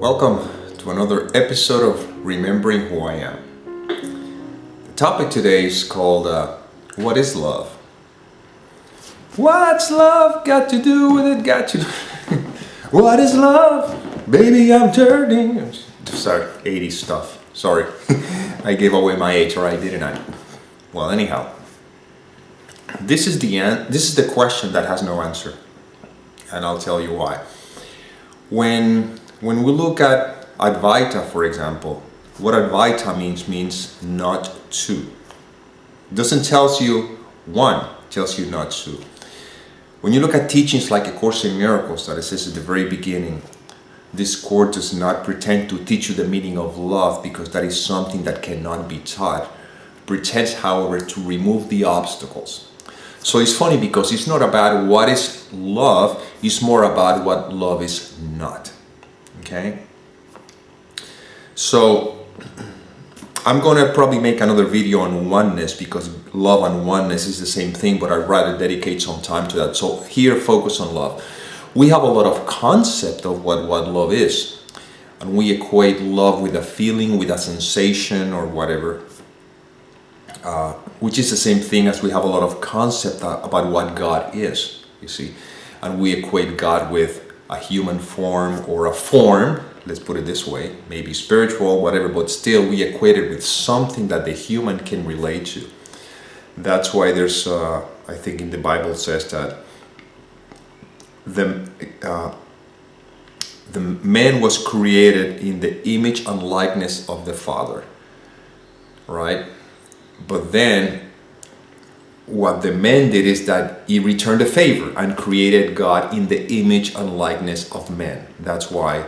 Welcome to another episode of Remembering Who I Am. The topic today is called What is Love? What's love got to do with it? What is love? Baby, I'm turning. Sorry, 80s stuff. Sorry. I gave away my age, right? Didn't I? Well, anyhow. This is the question that has no answer. And I'll tell you why. When we look at Advaita, for example, what Advaita means not two. It doesn't tell you one, it tells you not two. When you look at teachings like A Course in Miracles, that it says at the very beginning, this course does not pretend to teach you the meaning of love because that is something that cannot be taught. Pretends, however, to remove the obstacles. So it's funny because it's not about what is love, it's more about what love is not. Okay? So I'm going to probably make another video on oneness because love and oneness is the same thing, but I'd rather dedicate some time to that. So here, focus on love. We have a lot of concept of what love is. And we equate love with a feeling, with a sensation or whatever. Which is the same thing as we have a lot of concept about what God is, you see. And we equate God with a human form or a form, let's put it this way, maybe spiritual, whatever, but still we equate it with something that the human can relate to. That's why there's, I think in the Bible says that the man was created in the image and likeness of the Father, right? But then what the man did is that he returned the favor and created God in the image and likeness of man. That's why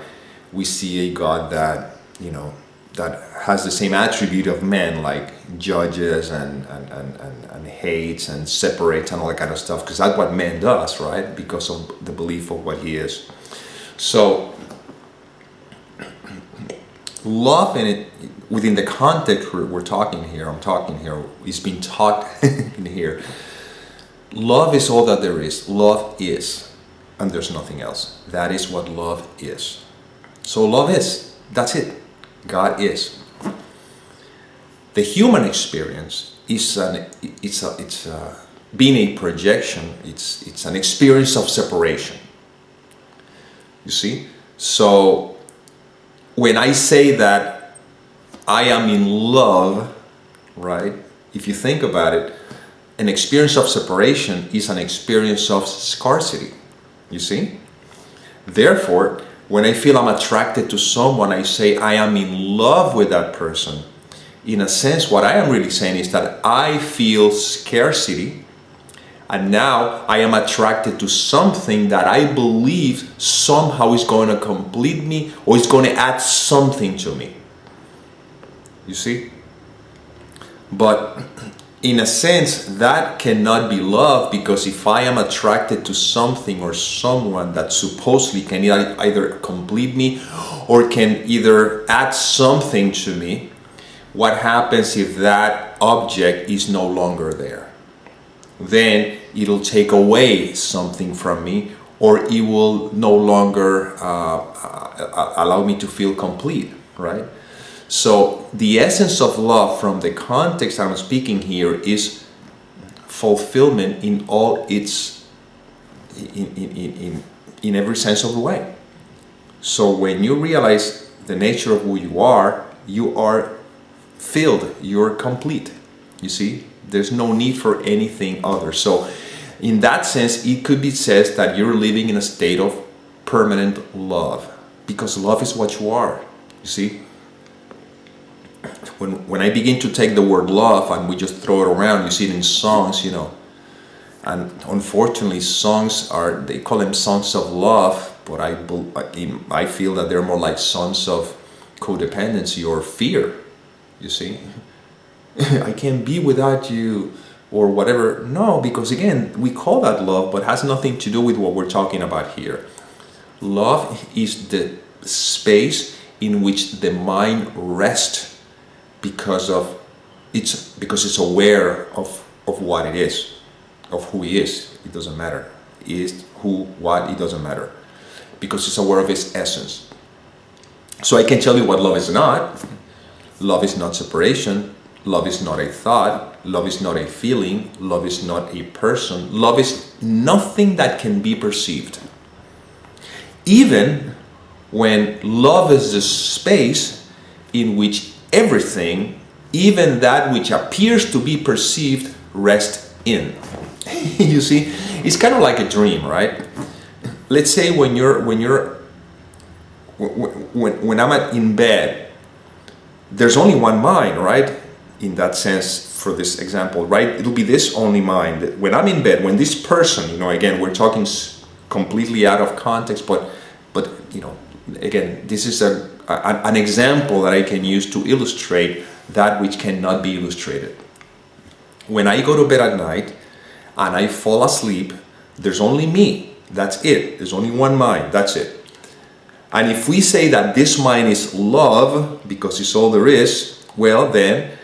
we see a God that, that has the same attribute of man, like judges and hates and separates and all that kind of stuff, because that's what man does, right? Because of the belief of what he is. So love in it, within the context I'm talking here, is being taught in here. Love is all that there is. Love is, and there's nothing else. That is what love is. So love is. That's it. God is. The human experience is being a projection. It's an experience of separation. You see? So when I say that I am in love, right? If you think about it, an experience of separation is an experience of scarcity. You see? Therefore, when I feel I'm attracted to someone, I say I am in love with that person. In a sense, what I am really saying is that I feel scarcity, and now I am attracted to something that I believe somehow is going to complete me or is going to add something to me. You see? But in a sense, that cannot be love, because if I am attracted to something or someone that supposedly can either complete me or can either add something to me, what happens if that object is no longer there? Then it'll take away something from me, or it will no longer allow me to feel complete, right? So the essence of love, from the context I'm speaking here, is fulfillment in all its, in every sense of the way. So when you realize the nature of who you are filled, you're complete. You see, there's no need for anything other. So in that sense, it could be said that you're living in a state of permanent love, because love is what you are. You see. When I begin to take the word love and we just throw it around, you see it in songs, and unfortunately songs they call them songs of love, but I feel that they're more like songs of codependency or fear, you see. I can't be without you or whatever. No, because again, we call that love, but has nothing to do with what we're talking about here. Love is the space in which the mind rests, because it's aware of what it is, of who he is. It doesn't matter. Is, who, what, it doesn't matter. Because it's aware of its essence. So I can tell you what love is not. Love is not separation. Love is not a thought. Love is not a feeling. Love is not a person. Love is nothing that can be perceived. Even when love is the space in which everything, even that which appears to be perceived, rests in. You see, it's kind of like a dream, right? Let's say when I'm in bed, there's only one mind, right? In that sense, for this example, right? It'll be this only mind. When I'm in bed, when this person, again, we're talking completely out of context, but again, this is an example that I can use to illustrate that which cannot be illustrated. When I go to bed at night and I fall asleep, there's only me. That's it. There's only one mind. That's it. And if we say that this mind is love, because it's all there is, well then,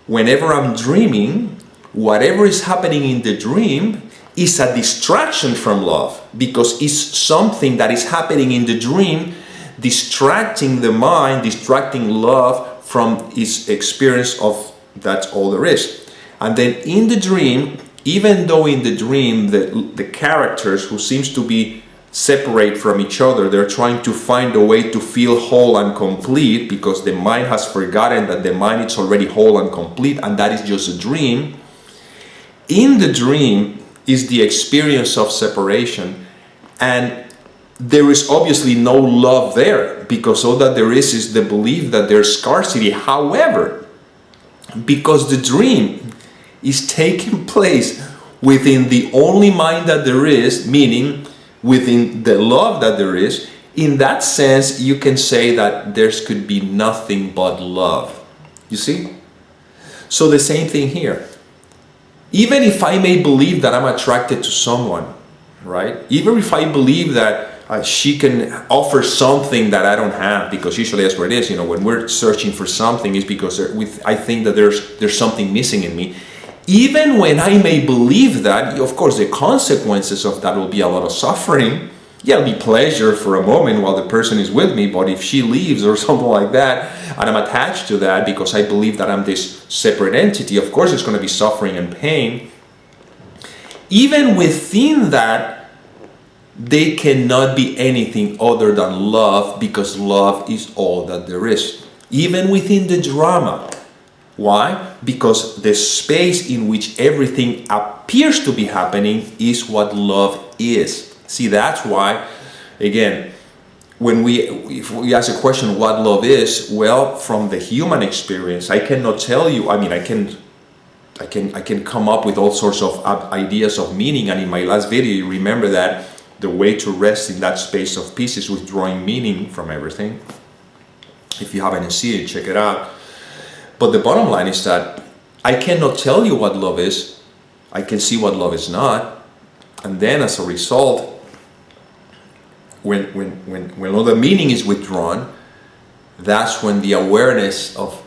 whenever I'm dreaming, whatever is happening in the dream is a distraction from love, because it's something that is happening in the dream, distracting the mind, distracting love from its experience of that's all there is. And then in the dream, even though in the dream the characters who seems to be separate from each other, they're trying to find a way to feel whole and complete, because the mind has forgotten that the mind is already whole and complete, and that is just a dream. In the dream is the experience of separation, and there is obviously no love there, because all that there is the belief that there's scarcity. However, because the dream is taking place within the only mind that there is, meaning within the love that there is, in that sense you can say that there could be nothing but love. You see? So the same thing here. Even if I may believe that I'm attracted to someone, right? Even if I believe that she can offer something that I don't have, because usually that's what it is. When we're searching for something, is because I think that there's something missing in me. Even when I may believe that, of course, the consequences of that will be a lot of suffering. Yeah, it'll be pleasure for a moment while the person is with me, but if she leaves or something like that, and I'm attached to that because I believe that I'm this separate entity, of course there's going to be suffering and pain. Even within that, they cannot be anything other than love, because love is all that there is. Even within the drama. Why? Because the space in which everything appears to be happening is what love is. See, that's why, again, if we ask a question what love is, well, from the human experience, I cannot tell you. I mean, I can come up with all sorts of ideas of meaning, and in my last video, you remember that the way to rest in that space of peace is withdrawing meaning from everything. If you haven't seen it, check it out. But the bottom line is that I cannot tell you what love is. I can see what love is not. And then as a result, when all the meaning is withdrawn, that's when the awareness of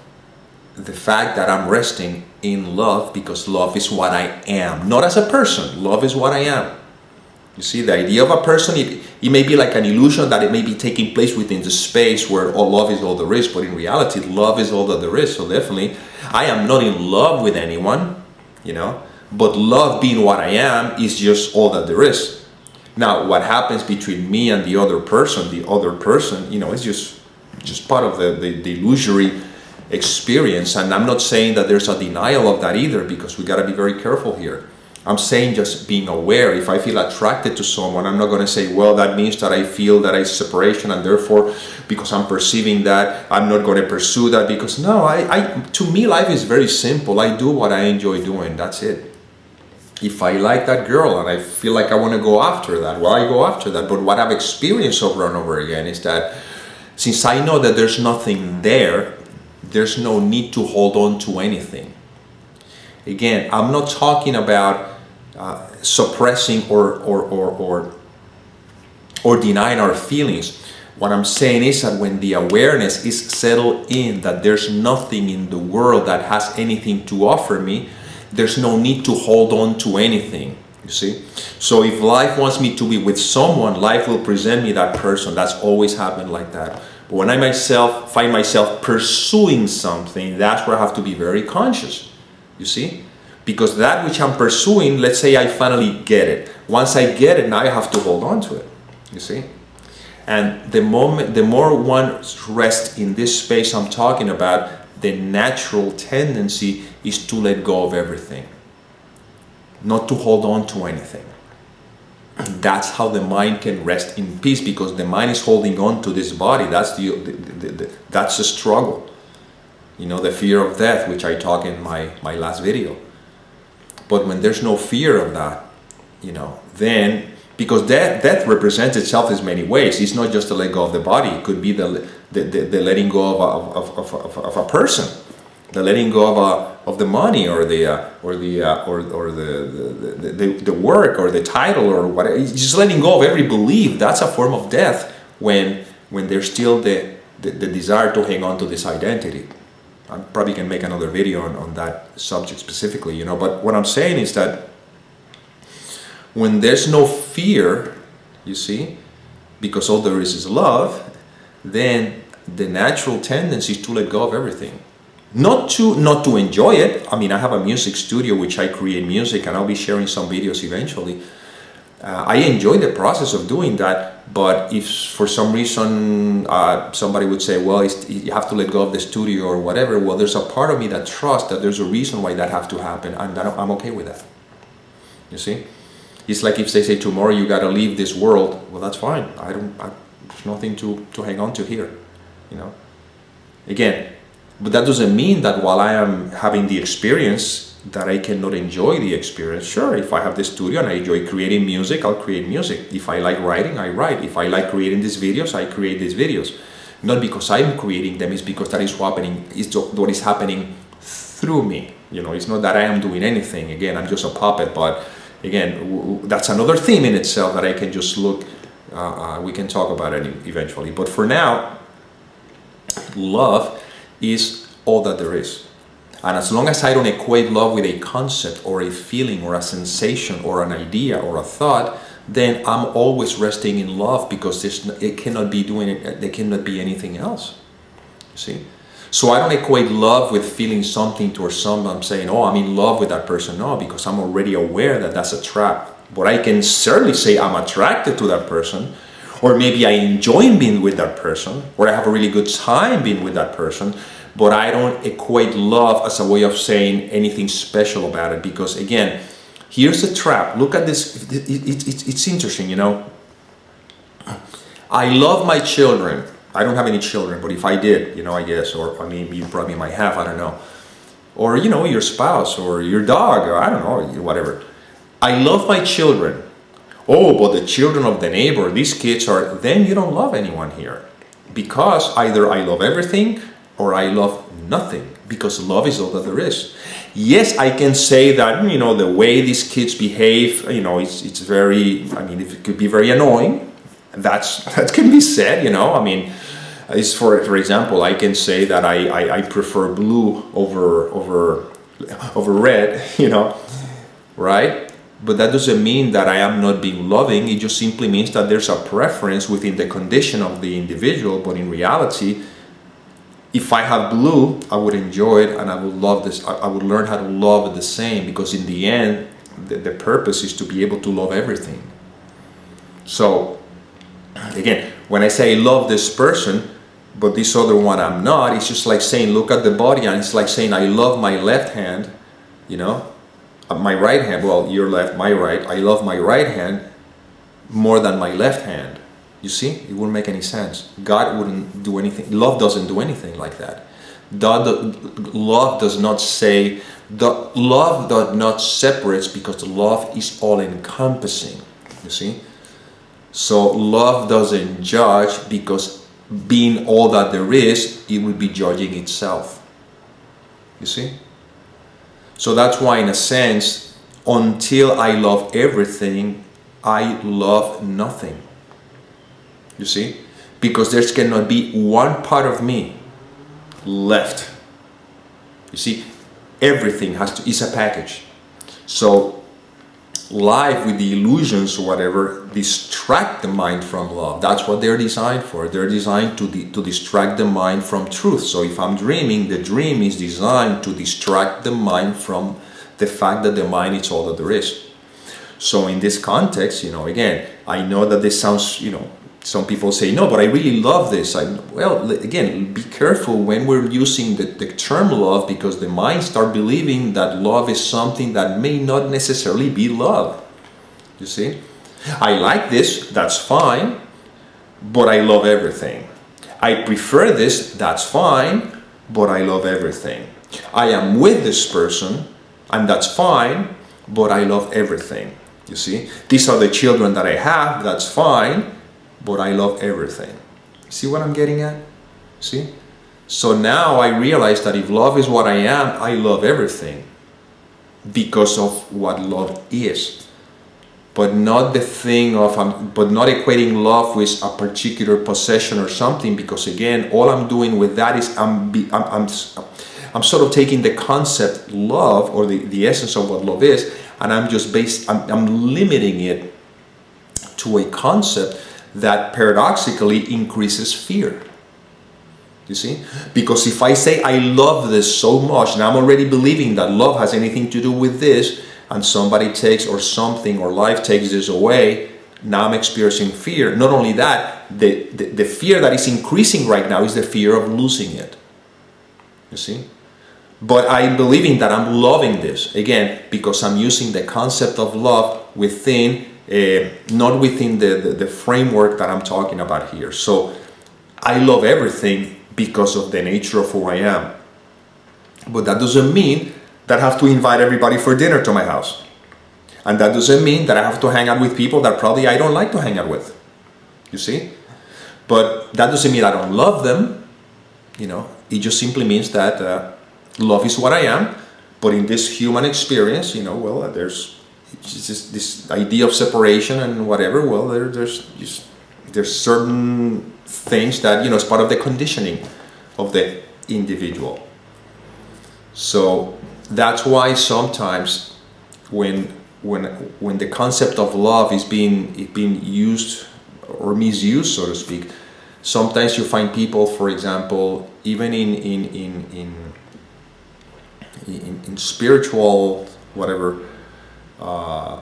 the fact that I'm resting in love, because love is what I am. Not as a person. Love is what I am. You see, the idea of a person, it may be like an illusion that it may be taking place within the space where all love is all there is, but in reality, love is all that there is. So definitely, I am not in love with anyone, but love being what I am is just all that there is. Now, what happens between me and the other person, is just part of the illusory experience. And I'm not saying that there's a denial of that either, because we got to be very careful here. I'm saying just being aware. If I feel attracted to someone, I'm not going to say, well, that means that I feel that it's separation, and therefore, because I'm perceiving that, I'm not going to pursue that. Because no, to me, life is very simple. I do what I enjoy doing. That's it. If I like that girl and I feel like I want to go after that, well, I go after that. But what I've experienced over and over again is that since I know that there's nothing there, there's no need to hold on to anything. Again, I'm not talking about suppressing or denying our feelings. What I'm saying is that when the awareness is settled in that there's nothing in the world that has anything to offer me, there's no need to hold on to anything. You see? So if life wants me to be with someone, life will present me that person. That's always happened like that. But when I find myself pursuing something, that's where I have to be very conscious, you see? Because that which I'm pursuing, let's say I finally get it. Once I get it, now I have to hold on to it, you see? And the more one rests in this space I'm talking about, the natural tendency is to let go of everything, not to hold on to anything. That's how the mind can rest in peace, because the mind is holding on to this body. That's that's the struggle, you know, the fear of death, which I talk in my last video. But when there's no fear of that, you know, then, because death represents itself in many ways. It's not just to let go of the body. It could be the letting go of a person, the letting go of the money, or the work, or the title, or whatever. It's just letting go of every belief. That's a form of death when there's still the desire to hang on to this identity. I probably can make another video on that subject specifically, you know. But what I'm saying is that when there's no fear, you see, because all there is love, then the natural tendency is to let go of everything. Not to enjoy it. I mean, I have a music studio which I create music, and I'll be sharing some videos eventually. I enjoy the process of doing that, but if for some reason somebody would say, well, you have to let go of the studio or whatever, well, there's a part of me that trusts that there's a reason why that has to happen, and I'm okay with that. You see? It's like if they say tomorrow you got to leave this world, well, that's fine. There's nothing to hang on to here, you know? Again, but that doesn't mean that while I am having the experience that I cannot enjoy the experience. Sure, if I have the studio and I enjoy creating music, I'll create music. If I like writing, I write. If I like creating these videos, I create these videos. Not because I'm creating them, it's because that is what is happening through me. You know, it's not that I am doing anything. Again, I'm just a puppet, but again, that's another theme in itself that I can just look, we can talk about it eventually. But for now, love is all that there is. And as long as I don't equate love with a concept or a feeling or a sensation or an idea or a thought, then I'm always resting in love, because it cannot be there cannot be anything else. See? So I don't equate love with feeling something towards someone. I'm saying, oh, I'm in love with that person. No, because I'm already aware that that's a trap. But I can certainly say I'm attracted to that person, or maybe I enjoy being with that person, or I have a really good time being with that person. But I don't equate love as a way of saying anything special about it, because again, here's the trap. Look at this. It's interesting, you know. I love my children. I don't have any children, but if I did, you know, I guess, or I mean, you probably might have, I don't know. Or, you know, your spouse or your dog, or I don't know, whatever. I love my children. Oh, but the children of the neighbor, these kids are, then you don't love anyone here. Because either I love everything, or I love nothing, because love is all that there is. Yes, I can say that, you know, the way these kids behave, you know, it's very, I mean, it could be very annoying. That can be said, you know. I mean, it's for example, I can say that I prefer blue over red, you know, right? But that doesn't mean that I am not being loving. It just simply means that there's a preference within the condition of the individual, but in reality, if I have blue, I would enjoy it, and I would love this. I would learn how to love it the same, because in the end, the purpose is to be able to love everything. So, again, when I say I love this person, but this other one I'm not, it's just like saying, look at the body, and it's like saying I love my left hand, you know, my right hand. Well, your left, my right. I love my right hand more than my left hand. You see, it wouldn't make any sense. God wouldn't do anything. Love doesn't do anything like that. Love does not say, love does not separate, because love is all encompassing. You see? So love doesn't judge, because being all that there is, it will be judging itself. You see? So that's why, in a sense, until I love everything, I love nothing. You see? Because there cannot be one part of me left. You see? Everything is a package. So life with the illusions or whatever distract the mind from love. That's what they're designed for. They're designed to distract the mind from truth. So if I'm dreaming, the dream is designed to distract the mind from the fact that the mind is all that there is. So in this context, again, I know that this sounds, some people say, no, but I really love this. Well, again, be careful when we're using the term love, because the mind start believing that love is something that may not necessarily be love. You see? I like this, that's fine, but I love everything. I prefer this, that's fine, but I love everything. I am with this person, and that's fine, but I love everything. You see? These are the children that I have, that's fine, but I love everything. See what I'm getting at? See? So now I realize that if love is what I am, I love everything because of what love is. But not the thing of, but not equating love with a particular possession or something, because again, all I'm doing with that is I'm sort of taking the concept love, or the essence of what love is, and I'm limiting it to a concept that paradoxically increases fear. You see? Because if I say I love this so much, and I'm already believing that love has anything to do with this, and somebody takes, or something, or life takes this away, now I'm experiencing fear. Not only that, the fear that is increasing right now is the fear of losing it. You see? But I'm believing that I'm loving this, again, because I'm using the concept of love within, not within the framework that I'm talking about here. So I love everything because of the nature of who I am. But that doesn't mean that I have to invite everybody for dinner to my house. And that doesn't mean that I have to hang out with people that probably I don't like to hang out with. You see? But that doesn't mean I don't love them. It just simply means that love is what I am, but in this human experience, there's just this idea of separation and whatever. Well, there's certain things that is part of the conditioning of the individual. So that's why sometimes when the concept of love is being used or misused, so to speak, sometimes you find people, for example, even in spiritual whatever,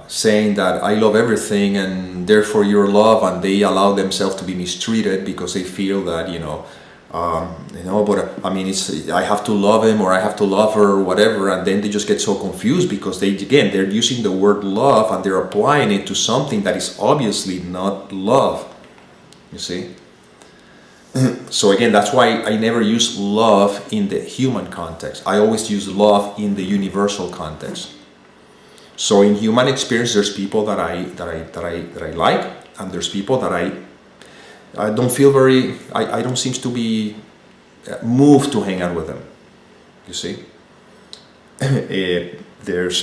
saying that I love everything and therefore you're love, and they allow themselves to be mistreated because they feel that but I mean I have to love him or I have to love her or whatever, and then they just get so confused because they're using the word love and they're applying it to something that is obviously not love. You see? So again, that's why I never use love in the human context. I always use love in the universal context. So in human experience, there's people that I like, and there's people that I don't feel very. I don't seem to be moved to hang out with them. You see, there's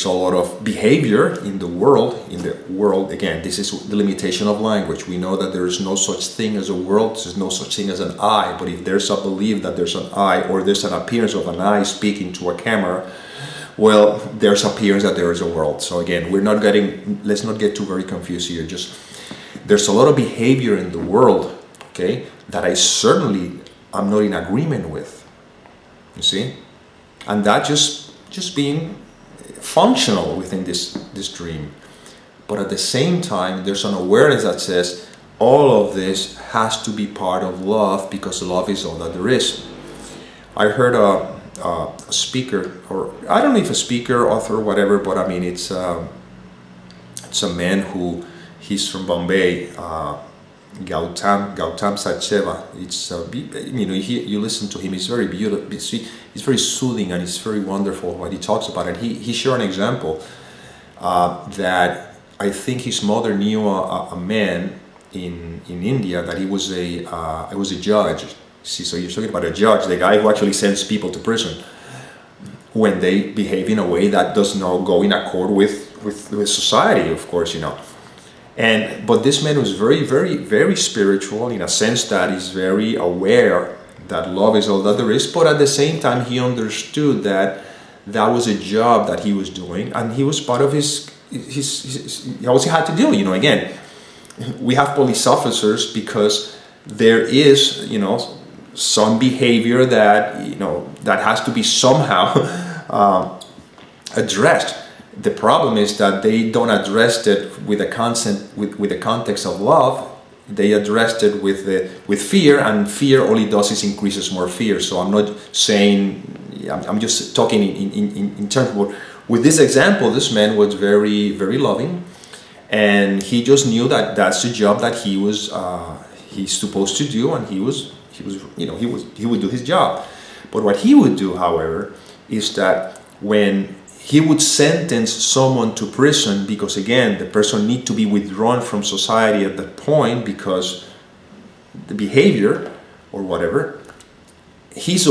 a lot of behavior in the world. Again, this is the limitation of language. We know that there is no such thing as a world. There's no such thing as an I. But if there's a belief that there's an I, or there's an appearance of an I speaking to a camera, well, there's appearance that there is a world. So again, let's not get too very confused here. Just there's a lot of behavior in the world, okay, that I'm not in agreement with. You see, and that just being functional within this dream. But at the same time, there's an awareness that says all of this has to be part of love, because love is all that there is. I heard a speaker, or I don't know if a speaker, author, whatever, but I mean it's a man who, he's from Bombay, Gautam Sacheva. It's you listen to him. He's very beautiful. He's very soothing, and it's very wonderful what he talks about. And he shared an example that I think his mother knew a man in India that he was a judge. See, so you're talking about a judge, the guy who actually sends people to prison when they behave in a way that does not go in accord with society, of course, But this man was very, very, very spiritual, in a sense that he's very aware that love is all that there is, but at the same time he understood that that was a job that he was doing, and he was part of his he also had to deal, again, we have police officers because there is, some behavior that, that has to be somehow addressed. The problem is that they don't address it with the context of love. They addressed it with fear, and fear only does is increases more fear. So I'm not saying, I'm just talking in terms of, with this example, this man was very, very loving, and he just knew that that's the job that he's supposed to do, and he would do his job. But what he would do, however, is that when he would sentence someone to prison, because again, the person need to be withdrawn from society at that point because the behavior or whatever, he's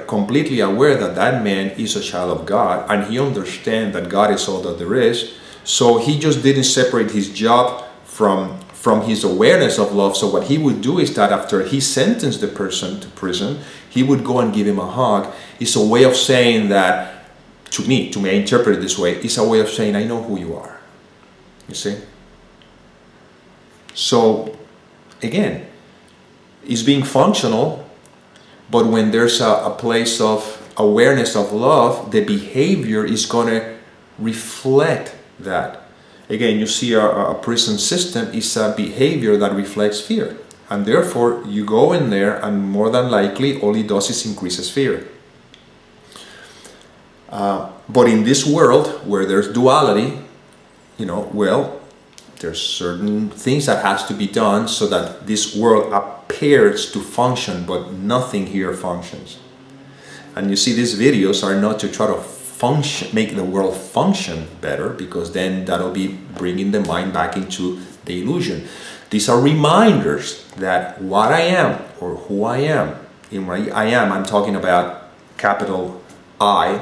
completely aware that that man is a child of God, and he understands that God is all that there is. So he just didn't separate his job from his awareness of love. So what he would do is that after he sentenced the person to prison, he would go and give him a hug. It's a way of saying that, to me, I interpret it this way, it's a way of saying, I know who you are. You see? So, again, it's being functional, but when there's a place of awareness of love, the behavior is going to reflect that. Again, you see a prison system is a behavior that reflects fear. And therefore, you go in there, and more than likely, all it does is increases fear. But in this world where there's duality, there's certain things that has to be done so that this world appears to function, but nothing here functions. And you see, these videos are not to try to make the world function better, because then that'll be bringing the mind back into the illusion. These are reminders that what I am, or who I am, in what I am, I'm talking about capital I.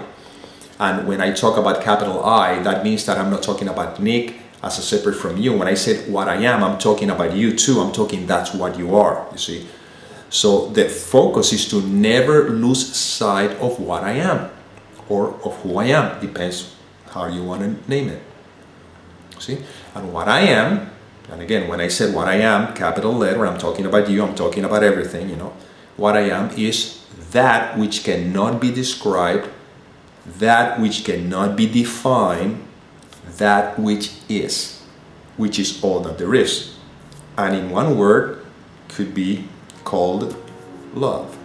And when I talk about capital I, that means that I'm not talking about Nick as a separate from you. When I said what I am, I'm talking about you too. I'm talking that's what you are, you see. So the focus is to never lose sight of what I am, or of who I am. Depends how you want to name it. See? And what I am, and again, when I said what I am, capital letter, I'm talking about you, I'm talking about everything, What I am is that which cannot be described, that which cannot be defined, that which is all that there is. And in one word, could be called love.